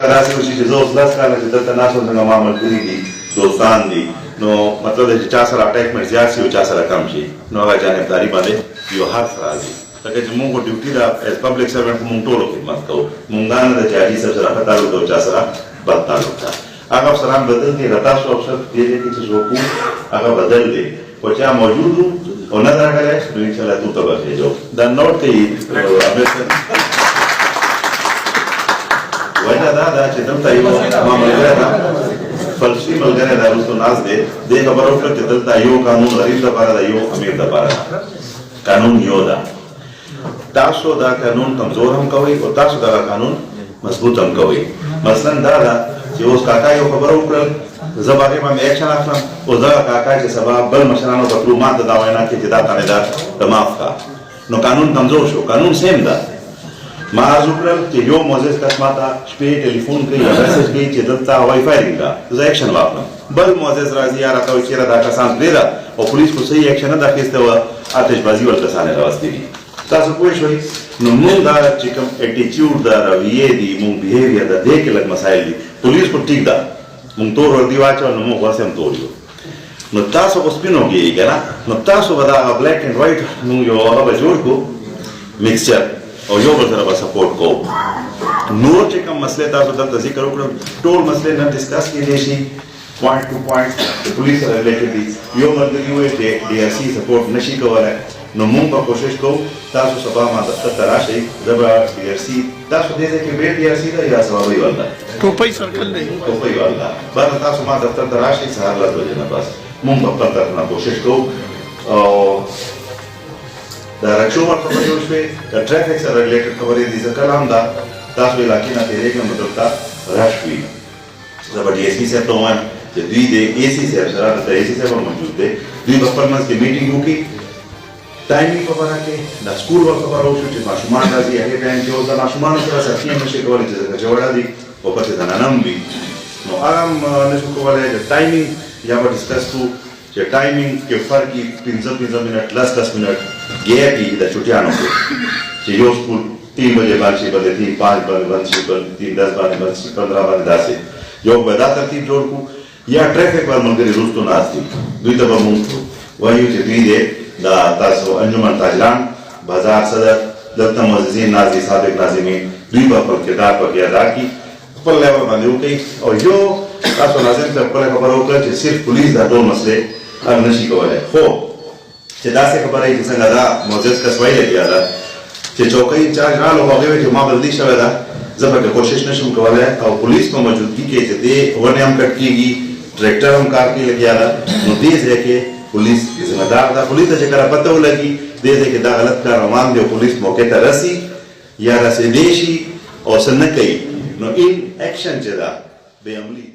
राशि उसी चीज़ों उस का लग जाता ना सोचने का मामला पूरी दी दोस्तान दी नो मतलब जैसे 4 साल अटैचमेंट ज़्यादा सी हो 4 साल कम शी नो अगर जानबदारी बांधे यो हर फराजी ताकि जब मुंगो ड्यूटी दा एज पब्लिक सर्वेंट को मुंग टोलो खिदमत करो मुंगान दा जारी सब सरा पता लो 4 साल बदता लोटा अगर सलाम बदल के रता सो अवसर दे दे कि जोकू अगर बदल दे और क्या मौजूद हूँ और न तरह का है इंशाल्लाह तू तब है जो द नोट के अमेरिकन वैसा दादा चितल तायो मामला फलसी मलगरे दा उसको नाज दे खबर हो कि चितल तायो कानून गरीब दा पारा दा यो अमीर दा पारा कानून यो दा तासो दा कानून कमजोर हम कवई और तासो दा कानून मजबूत हम कवई मसलन दादा कि उस काका यो खबर हो कि जबारे में एक्शन आफम उस दा काका के सबब बल मशरानो पतलू मात दावना के जिदा थानेदार तमाफ का नो कानून कमजोर शो कानून सेम दा माजुक्रल के यो मोजेस कसमाता स्पे टेलीफोन के मैसेज के चिदता वाईफाई रिंगा तो एक्शन वापना बल मोजेस राजी यार आता चेहरा दा का सांस देदा और पुलिस को सही एक्शन दा केस हुआ आतिशबाजी वाल कसाने रास्ते दी तासो कोई शोई नो मुंग दा चिकम एटीट्यूड दा रवैये दी मुंग बिहेवियर दा देख के लग मसाइल दी पुलिस को ठीक दा मुंग तो रोदी वाचा नो मुंग वसम तोरियो नो तासो को स्पिन हो गई है ना नो तासो बदा ब्लैक एंड व्हाइट मुंग यो अब जोड़ को मिक्सचर और यो बजरा बस सपोर्ट को नोट के कम मसले था तो तब जिक्र करो टोल मसले न डिस्कस किए देशी point to point police related दी यो मतलब हुए डीआरसी सपोर्ट नशी को वाला नो मुंह पर कोशिश को तासो सभा में दफ्तर तराशे जब डीआरसी तासो दे के बेट डीआरसी का या सवाल ही वाला टोपई सर्कल नहीं टोपई वाला बात तासो में दफ्तर तराशे सहार लग जना बस मुंह पर करना कोशिश को और रक्षो और खबर जो उसपे ट्रैफिक से रिलेटेड खबरें दी सकल हम दा तासो इलाके ना तेरे के मतलब ता रश हुई जब डीएसपी से तो वन जो दी दे एसी से सरा तो एसी से वो मौजूद थे दी परफॉर्मेंस की मीटिंग हुई टाइमिंग खबर आके द स्कूल वर्क खबर हो चुकी माशुमान राजी है टाइम जो दा माशुमान से सफिया में से कवर जैसे जोड़ा दी वो पते धनानम भी नो आराम ने को वाले टाइमिंग या पर डिस्कस टू जो टाइमिंग के फर्क की 15 मिनट 10 मिनट गया की द छुट्टियां को जो यो स्कूल 3 बजे बांची बजे 3 5 बजे बांची 3 10 बजे बांची 15 बजे 10 यो बदा तरतीब जोड़ को या ट्रैफिक पर मगरी रोज तो नास्ती दुई दबा मुंह वही जो दी दे दा तासो अंजुमन ताजरान बाजार सदर दत्ता मुअज्जिजीन नाज़ी साबिक नाज़िमीन दुई बार किरदार पर अदा की पर लेवल बंदे हो गई और यो तासो नाज़िम से पर खबर हो कि सिर्फ पुलिस दा दो मसले हल नशी को है हो चेदा से खबर है जिसने लगा मोजेस का सवाल किया था कि चौकी चार्ज ना लोग आगे जो मां बल्दी शवेदा जबर के कोशिश नशुम को वाला है और पुलिस को मौजूदगी के जदे वने हम कट की ट्रैक्टर हम कार के लेके आला नोटिस है कि पुलिस जिम्मेदार था पुलिस से करा पता हो लगी दे दे के दा गलत का रवान दे पुलिस मौके पर रसी या रसी देशी और सन्नकई नो इन एक्शन चेदा बेअमली